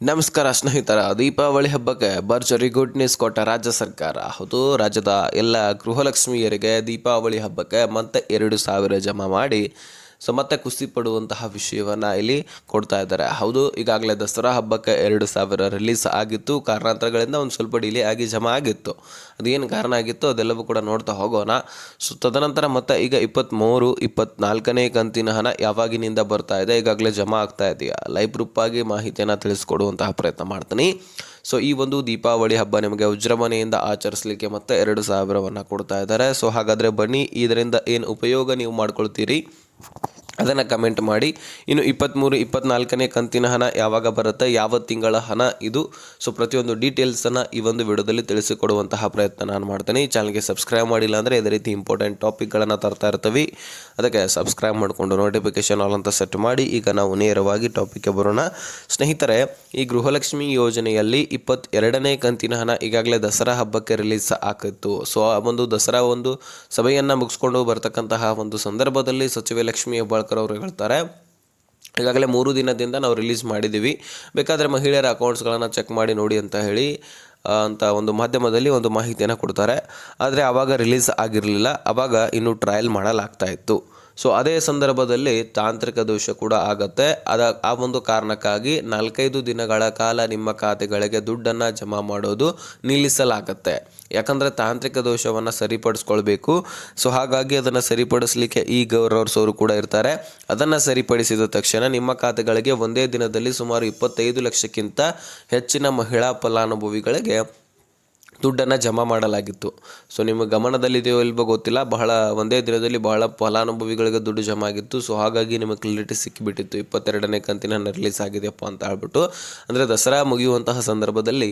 ನಮಸ್ಕಾರ ಸ್ನೇಹಿತರ, ದೀಪಾವಳಿ ಹಬ್ಬಕ್ಕೆ ಭರ್ಜರಿ ಗುಡ್ ನ್ಯೂಸ್ ಕೊಟ್ಟ ರಾಜ್ಯ ಸರ್ಕಾರ. ಹೌದು, ರಾಜ್ಯದ ಎಲ್ಲ ಗೃಹಲಕ್ಷ್ಮಿಯರಿಗೆ ದೀಪಾವಳಿ ಹಬ್ಬಕ್ಕೆ ಮತ್ತೆ 2,000 ಜಮಾ ಮಾಡಿ ಮತ್ತೆ ಖುಷಿ ಪಡುವಂತಹ ವಿಷಯವನ್ನು ಇಲ್ಲಿ ಕೊಡ್ತಾ ಇದ್ದಾರೆ. ಹೌದು, ಈಗಾಗಲೇ ದಸರಾ ಹಬ್ಬಕ್ಕೆ 2,000 ರಿಲೀಸ್ ಆಗಿತ್ತು. ಕಾರಣಾಂತರಗಳಿಂದ ಒಂದು ಸ್ವಲ್ಪ ಡಿಲೇ ಆಗಿ ಜಮಾ ಆಗಿತ್ತು. ಅದೇನು ಕಾರಣ ಆಗಿತ್ತು ಅದೆಲ್ಲವೂ ಕೂಡ ನೋಡ್ತಾ ಹೋಗೋಣ. ತದನಂತರ ಮತ್ತೆ ಈಗ 23, 24ನೇ ಕಂತಿನ ಹಣ ಯಾವಾಗಿನಿಂದ ಬರ್ತಾ ಇದೆ, ಈಗಾಗಲೇ ಜಮಾ ಆಗ್ತಾ ಇದೆಯಾ, ಲೈವ್ ಪ್ರೂಫ್ ಆಗಿ ಮಾಹಿತಿಯನ್ನು ತಿಳಿಸ್ಕೊಡುವಂತಹ ಪ್ರಯತ್ನ ಮಾಡ್ತೀನಿ. ಈ ಒಂದು ದೀಪಾವಳಿ ಹಬ್ಬ ನಿಮಗೆ ವಿಜೃಂಭಣೆಯಿಂದ ಆಚರಿಸಲಿಕ್ಕೆ ಮತ್ತೆ 2,000 ಕೊಡ್ತಾ ಇದ್ದಾರೆ. ಹಾಗಾದರೆ ಬನ್ನಿ, ಇದರಿಂದ ಏನು ಉಪಯೋಗ ನೀವು ಮಾಡ್ಕೊಳ್ತೀರಿ ಅದನ್ನು ಕಮೆಂಟ್ ಮಾಡಿ. ಇನ್ನು 23, 24ನೇ ಕಂತಿನ ಹಣ ಯಾವಾಗ ಬರುತ್ತೆ, ಯಾವ ತಿಂಗಳ ಹಣ ಇದು, ಪ್ರತಿಯೊಂದು ಡೀಟೇಲ್ಸನ್ನು ಈ ಒಂದು ವಿಡಿಯೋದಲ್ಲಿ ತಿಳಿಸಿಕೊಡುವಂತಹ ಪ್ರಯತ್ನ ನಾನು ಮಾಡ್ತೀನಿ. ಚಾನಲ್ಗೆ ಸಬ್ಸ್ಕ್ರೈಬ್ ಮಾಡಿಲ್ಲ ಅಂದರೆ ಇದೇ ರೀತಿ ಇಂಪಾರ್ಟೆಂಟ್ ಟಾಪಿಕ್ಗಳನ್ನು ತರ್ತಾ ಇರ್ತೀವಿ. ಅದಕ್ಕೆ ಸಬ್ಸ್ಕ್ರೈಬ್ ಮಾಡಿಕೊಂಡು ನೋಟಿಫಿಕೇಷನ್ ಆಲ್ ಅಂತ ಸೆಟ್ ಮಾಡಿ. ಈಗ ನಾವು ನೇರವಾಗಿ ಟಾಪಿಕ್ಗೆ ಬರೋಣ. ಸ್ನೇಹಿತರೆ, ಈ ಗೃಹಲಕ್ಷ್ಮಿ ಯೋಜನೆಯಲ್ಲಿ 22ನೇ ಕಂತಿನ ಹಣ ಈಗಾಗಲೇ ದಸರಾ ಹಬ್ಬಕ್ಕೆ ರಿಲೀಸ್ ಆಗಿತ್ತು. ಆ ಒಂದು ದಸರಾ ಒಂದು ಸಭೆಯನ್ನು ಮುಗಿಸ್ಕೊಂಡು ಬರ್ತಕ್ಕಂತಹ ಒಂದು ಸಂದರ್ಭದಲ್ಲಿ ಸಚಿವೆ ಲಕ್ಷ್ಮೀ ಹೆಬ್ಬಾಳ್ಕರ್ ಅವರು ಹೇಳ್ತಾರೆ, ಈಗಾಗಲೇ 3 ದಿನದಿಂದ ನಾವು ರಿಲೀಸ್ ಮಾಡಿದ್ದೀವಿ, ಬೇಕಾದರೆ ಮಹಿಳೆಯರ ಅಕೌಂಟ್ಸ್ಗಳನ್ನು ಚೆಕ್ ಮಾಡಿ ನೋಡಿ ಅಂತ ಹೇಳಿ ಅಂತ ಒಂದು ಮಾಧ್ಯಮದಲ್ಲಿ ಒಂದು ಮಾಹಿತಿಯನ್ನು ಕೊಡ್ತಾರೆ. ಆದರೆ ಆವಾಗ ರಿಲೀಸ್ ಆಗಿರಲಿಲ್ಲ, ಆವಾಗ ಇನ್ನೂ ಟ್ರಯಲ್ ಮಾಡಲಾಗ್ತಾ ಇತ್ತು. ಅದೇ ಸಂದರ್ಭದಲ್ಲಿ ತಾಂತ್ರಿಕ ದೋಷ ಕೂಡ ಆಗತ್ತೆ. ಆ ಒಂದು ಕಾರಣಕ್ಕಾಗಿ 4-5 ದಿನಗಳ ಕಾಲ ನಿಮ್ಮ ಖಾತೆಗಳಿಗೆ ದುಡ್ಡನ್ನು ಜಮಾ ಮಾಡೋದು ನಿಲ್ಲಿಸಲಾಗತ್ತೆ. ಯಾಕಂದರೆ ತಾಂತ್ರಿಕ ದೋಷವನ್ನು ಸರಿಪಡಿಸ್ಕೊಳ್ಬೇಕು. ಹಾಗಾಗಿ ಅದನ್ನು ಸರಿಪಡಿಸಲಿಕ್ಕೆ ಈ ಗವರ್ನರ್ಸ್ ಅವರು ಕೂಡ ಇರ್ತಾರೆ. ಅದನ್ನು ಸರಿಪಡಿಸಿದ ತಕ್ಷಣ ನಿಮ್ಮ ಖಾತೆಗಳಿಗೆ ಒಂದೇ ದಿನದಲ್ಲಿ ಸುಮಾರು 25 ಲಕ್ಷಕ್ಕಿಂತ ಹೆಚ್ಚಿನ ಮಹಿಳಾ ಫಲಾನುಭವಿಗಳಿಗೆ ದುಡ್ಡನ್ನು ಜಮಾ ಮಾಡಲಾಗಿತ್ತು. ನಿಮ್ಮ ಗಮನದಲ್ಲಿದೆಯೋ ಇಲ್ವೋ ಗೊತ್ತಿಲ್ಲ, ಒಂದೇ ದಿನದಲ್ಲಿ ಬಹಳ ಫಲಾನುಭವಿಗಳಿಗೆ ದುಡ್ಡು ಜಮಾ ಆಗಿತ್ತು. ಹಾಗಾಗಿ ನಿಮಗೆ ಕ್ಲಾರಿಟಿ ಸಿಕ್ಕಿಬಿಟ್ಟಿತ್ತು, 22ನೇ ಕಂತಿನ ರಿಲೀಸ್ ಆಗಿದೆಯಪ್ಪ ಅಂತ ಹೇಳ್ಬಿಟ್ಟು. ಅಂದರೆ ದಸರಾ ಮುಗಿಯುವಂತಹ ಸಂದರ್ಭದಲ್ಲಿ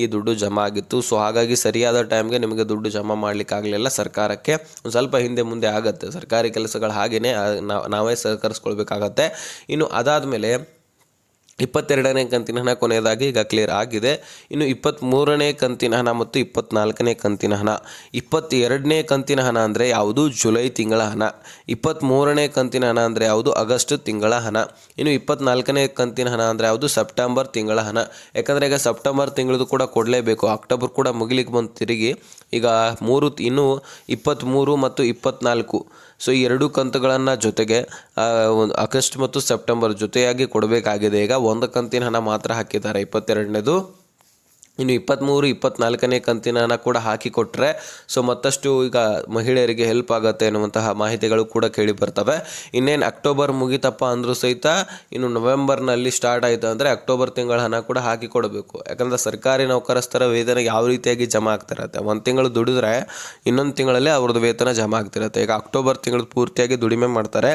ಈ ದುಡ್ಡು ಜಮಾ ಆಗಿತ್ತು. ಹಾಗಾಗಿ ಸರಿಯಾದ ಟೈಮ್ಗೆ ನಿಮಗೆ ದುಡ್ಡು ಜಮಾ ಮಾಡಲಿಕ್ಕಾಗಲಿಲ್ಲ. ಸರ್ಕಾರಕ್ಕೆ ಒಂದು ಸ್ವಲ್ಪ ಹಿಂದೆ ಮುಂದೆ ಆಗುತ್ತೆ, ಸರ್ಕಾರಿ ಕೆಲಸಗಳು ಹಾಗೆಯೇ ನಾವೇ ಸಹಕರಿಸ್ಕೊಳ್ಬೇಕಾಗತ್ತೆ. ಇನ್ನು ಅದಾದಮೇಲೆ 22ನೇ ಕಂತಿನ ಹಣ ಕೊನೆಯದಾಗಿ ಈಗ ಕ್ಲಿಯರ್ ಆಗಿದೆ. ಇನ್ನು 23ನೇ ಕಂತಿನ ಹಣ ಮತ್ತು 24ನೇ ಕಂತಿನ ಹಣ. 22ನೇ ಕಂತಿನ ಹಣ ಅಂದರೆ ಯಾವುದು, ಜುಲೈ ತಿಂಗಳ ಹಣ. 23ನೇ ಕಂತಿನ ಹಣ ಅಂದರೆ ಯಾವುದು, ಆಗಸ್ಟ್ ತಿಂಗಳ ಹಣ. ಇನ್ನು 24ನೇ ಕಂತಿನ ಹಣ ಅಂದರೆ ಯಾವುದು, ಸೆಪ್ಟೆಂಬರ್ ತಿಂಗಳ ಹಣ. ಯಾಕಂದರೆ ಈಗ ಸೆಪ್ಟೆಂಬರ್ ತಿಂಗಳದು ಕೂಡ ಕೊಡಲೇಬೇಕು, ಅಕ್ಟೋಬರ್ ಕೂಡ ಮುಗಿಲಿಕ್ಕೆ ಬಂದು ತಿರುಗಿ ಈಗ ಇನ್ನು 23 ಮತ್ತು 24 ಈ 2 ಕಂತುಗಳನ್ನು ಜೊತೆಗೆ ಆಗಸ್ಟ್ ಮತ್ತು ಸೆಪ್ಟೆಂಬರ್ ಜೊತೆಯಾಗಿ ಕೊಡಬೇಕಾಗಿದೆ. ಈಗ ಒಂದು ಕಂತಿನ ಹಣ ಮಾತ್ರ ಹಾಕಿದ್ದಾರೆ 22ನೇದು. ಇನ್ನು 23, 24ನೇ ಕಂತಿನ ಹಣ ಕೂಡ ಹಾಕಿಕೊಟ್ರೆ ಮತ್ತಷ್ಟು ಈಗ ಮಹಿಳೆಯರಿಗೆ ಹೆಲ್ಪ್ ಆಗುತ್ತೆ ಎನ್ನುವಂತಹ ಮಾಹಿತಿಗಳು ಕೂಡ ಕೇಳಿ ಬರ್ತವೆ. ಇನ್ನೇನು ಅಕ್ಟೋಬರ್ ಮುಗಿತಪ್ಪ ಅಂದರೂ ಸಹಿತ ಇನ್ನು ನವೆಂಬರ್ನಲ್ಲಿ ಸ್ಟಾರ್ಟ್ ಆಯಿತು ಅಂದರೆ ಅಕ್ಟೋಬರ್ ತಿಂಗಳ ಹಣ ಕೂಡ ಹಾಕಿಕೊಡಬೇಕು. ಯಾಕಂದರೆ ಸರ್ಕಾರಿ ನೌಕರಸ್ಥರ ವೇತನ ಯಾವ ರೀತಿಯಾಗಿ ಜಮಾ ಆಗ್ತಿರತ್ತೆ, ಒಂದು ತಿಂಗಳು ದುಡಿದ್ರೆ ಇನ್ನೊಂದು ತಿಂಗಳಲ್ಲೇ ಅವ್ರದ್ದು ವೇತನ ಜಮಾ ಆಗ್ತಿರುತ್ತೆ. ಈಗ ಅಕ್ಟೋಬರ್ ತಿಂಗಳು ಪೂರ್ತಿಯಾಗಿ ದುಡಿಮೆ ಮಾಡ್ತಾರೆ,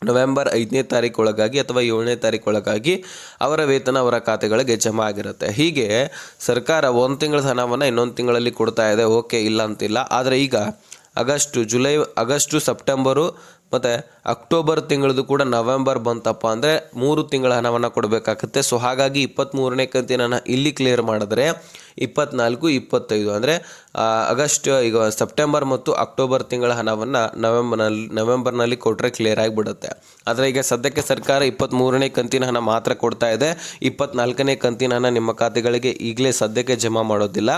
ನವೆಂಬರ್ 5ನೇ ತಾರೀಕು ಒಳಗಾಗಿ ಅಥವಾ 7ನೇ ತಾರೀಕು ಒಳಗಾಗಿ ಅವರ ವೇತನ ಅವರ ಖಾತೆಗಳಿಗೆ ಜಮಾ ಆಗಿರುತ್ತೆ. ಹೀಗೆ ಸರ್ಕಾರ ಒಂದು ತಿಂಗಳ ಹಣವನ್ನು ಇನ್ನೊಂದು ತಿಂಗಳಲ್ಲಿ ಕೊಡ್ತಾ ಇದೆ, ಓಕೆ, ಇಲ್ಲ ಅಂತಿಲ್ಲ. ಆದರೆ ಈಗ ಆಗಸ್ಟು, ಸೆಪ್ಟೆಂಬರು ಮತ್ತು ಅಕ್ಟೋಬರ್ ತಿಂಗಳದು ಕೂಡ ನವೆಂಬರ್ ಬಂತಪ್ಪ ಅಂದರೆ 3 ತಿಂಗಳ ಹಣವನ್ನು ಕೊಡಬೇಕಾಗುತ್ತೆ. ಹಾಗಾಗಿ 23ನೇ ಕಂತಿನ ಹಣ ಇಲ್ಲಿ ಕ್ಲಿಯರ್ ಮಾಡಿದ್ರೆ 24, 25 ಅಂದರೆ ಈಗ ಸೆಪ್ಟೆಂಬರ್ ಮತ್ತು ಅಕ್ಟೋಬರ್ ತಿಂಗಳ ಹಣವನ್ನು ನವೆಂಬರ್ನಲ್ಲಿ ಕೊಟ್ಟರೆ ಕ್ಲಿಯರ್ ಆಗಿಬಿಡುತ್ತೆ. ಆದರೆ ಈಗ ಸದ್ಯಕ್ಕೆ ಸರ್ಕಾರ 23ನೇ ಕಂತಿನ ಹಣ ಮಾತ್ರ ಕೊಡ್ತಾ ಇದೆ. 24ನೇ ಕಂತಿನ ಹಣ ನಿಮ್ಮ ಖಾತೆಗಳಿಗೆ ಈಗಲೇ ಸದ್ಯಕ್ಕೆ ಜಮಾ ಮಾಡೋದಿಲ್ಲ.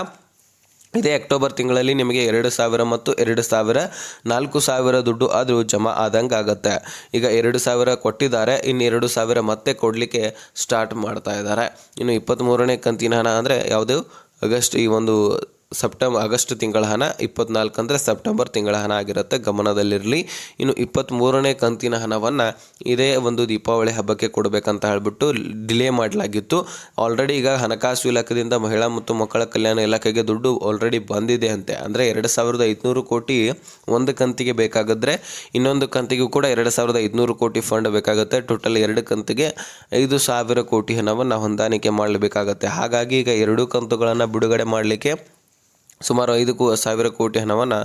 ಇದೇ ಅಕ್ಟೋಬರ್ ತಿಂಗಳಲ್ಲಿ ನಿಮಗೆ 2,000 ಮತ್ತು 2,000 4,000 ದುಡ್ಡು ಆದರೂ ಜಮಾ ಆದಂಗೆ ಆಗುತ್ತೆ. ಈಗ 2,000 ಕೊಟ್ಟಿದ್ದಾರೆ, ಇನ್ನು 2,000 ಮತ್ತೆ ಕೊಡಲಿಕ್ಕೆ ಸ್ಟಾರ್ಟ್ ಮಾಡ್ತಾ ಇದ್ದಾರೆ. ಇನ್ನು 23ನೇ ಕಂತಿನ ಹಣ ಅಂದರೆ ಯಾವುದು, ಆಗಸ್ಟ್ ತಿಂಗಳ ಹಣ, 24 ಅಂದರೆ ಸೆಪ್ಟೆಂಬರ್ ತಿಂಗಳ ಹಣ ಆಗಿರುತ್ತೆ, ಗಮನದಲ್ಲಿರಲಿ. ಇನ್ನು 23ನೇ ಕಂತಿನ ಹಣವನ್ನು ಇದೇ ಒಂದು ದೀಪಾವಳಿ ಹಬ್ಬಕ್ಕೆ ಕೊಡಬೇಕಂತ ಹೇಳಿಬಿಟ್ಟು ಡಿಲೇ ಮಾಡಲಾಗಿತ್ತು. ಆಲ್ರೆಡಿ ಈಗ ಹಣಕಾಸು ಇಲಾಖೆಯಿಂದ ಮಹಿಳಾ ಮತ್ತು ಮಕ್ಕಳ ಕಲ್ಯಾಣ ಇಲಾಖೆಗೆ ದುಡ್ಡು ಆಲ್ರೆಡಿ ಬಂದಿದೆ ಅಂತೆ. ಅಂದರೆ 2,500 ಕೋಟಿ ಒಂದು ಕಂತಿಗೆ ಬೇಕಾಗಿದ್ರೆ ಇನ್ನೊಂದು ಕಂತಿಗೂ ಕೂಡ 2,500 ಕೋಟಿ ಫಂಡ್ ಬೇಕಾಗುತ್ತೆ. ಟೋಟಲ್ 2 ಕಂತಿಗೆ 5,000 ಕೋಟಿ ಹಣವನ್ನು ಹೊಂದಾಣಿಕೆ ಮಾಡಬೇಕಾಗತ್ತೆ. ಹಾಗಾಗಿ ಈಗ 2 ಕಂತುಗಳನ್ನು ಬಿಡುಗಡೆ ಮಾಡಲಿಕ್ಕೆ ಸುಮಾರು 5,000 ಕೋಟಿ ಹಣವನ್ನು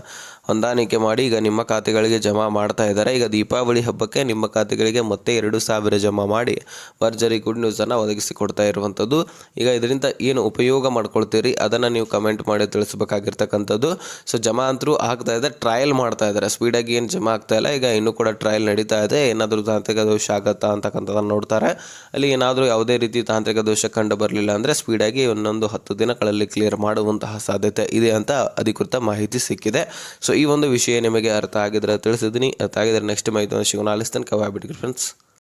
ಹೊಂದಾಣಿಕೆ ಮಾಡಿ ಈಗ ನಿಮ್ಮ ಖಾತೆಗಳಿಗೆ ಜಮಾ ಮಾಡ್ತಾ ಇದ್ದಾರೆ. ಈಗ ದೀಪಾವಳಿ ಹಬ್ಬಕ್ಕೆ ನಿಮ್ಮ ಖಾತೆಗಳಿಗೆ ಮತ್ತೆ 2,000 ಜಮಾ ಮಾಡಿ ಭರ್ಜರಿ ಗುಡ್ ನ್ಯೂಸನ್ನು ಒದಗಿಸಿಕೊಡ್ತಾ ಇರುವಂಥದ್ದು. ಈಗ ಇದರಿಂದ ಏನು ಉಪಯೋಗ ಮಾಡ್ಕೊಳ್ತೀರಿ ಅದನ್ನು ನೀವು ಕಮೆಂಟ್ ಮಾಡಿ ತಿಳಿಸ್ಬೇಕಾಗಿರ್ತಕ್ಕಂಥದ್ದು. ಸೊ ಜಮಾ ಅಂತರೂ ಆಗ್ತಾ ಇದೆ, ಟ್ರಯಲ್ ಮಾಡ್ತಾ ಇದ್ದಾರೆ, ಸ್ಪೀಡಾಗಿ ಏನು ಜಮಾ ಆಗ್ತಾ ಇಲ್ಲ. ಈಗ ಇನ್ನೂ ಕೂಡ ಟ್ರಯಲ್ ನಡೀತಾ ಇದೆ. ಏನಾದರೂ ತಾಂತ್ರಿಕ ದೋಷ ಆಗುತ್ತಾ ಅಂತಕ್ಕಂಥದ್ದನ್ನು ನೋಡ್ತಾರೆ. ಅಲ್ಲಿ ಏನಾದರೂ ಯಾವುದೇ ರೀತಿ ತಾಂತ್ರಿಕ ದೋಷ ಕಂಡು ಬರಲಿಲ್ಲ ಅಂದರೆ ಸ್ಪೀಡಾಗಿ ಇನ್ನೊಂದು 10 ದಿನಗಳಲ್ಲಿ ಕ್ಲಿಯರ್ ಮಾಡುವಂತಹ ಸಾಧ್ಯತೆ ಇದೆ ಅಂತ ಅಧಿಕೃತ ಮಾಹಿತಿ ಸಿಕ್ಕಿದೆ. ಸೊ ಈ ಒಂದು ವಿಷಯ ನಿಮಗೆ ಅರ್ಥ ಆಗಿದ್ರೆ ತಿಳಿಸಿದ್ದೀನಿ. ಅರ್ಥ ಆಗಿದ್ರೆ ನೆಕ್ಸ್ಟ್ ಮಾಹಿತಿ ಸಿಗೋಣ. ಅಲ್ಲಿ ತನಕ ಬಾಯ್ ಬಿಡಿ ಫ್ರೆಂಡ್ಸ್.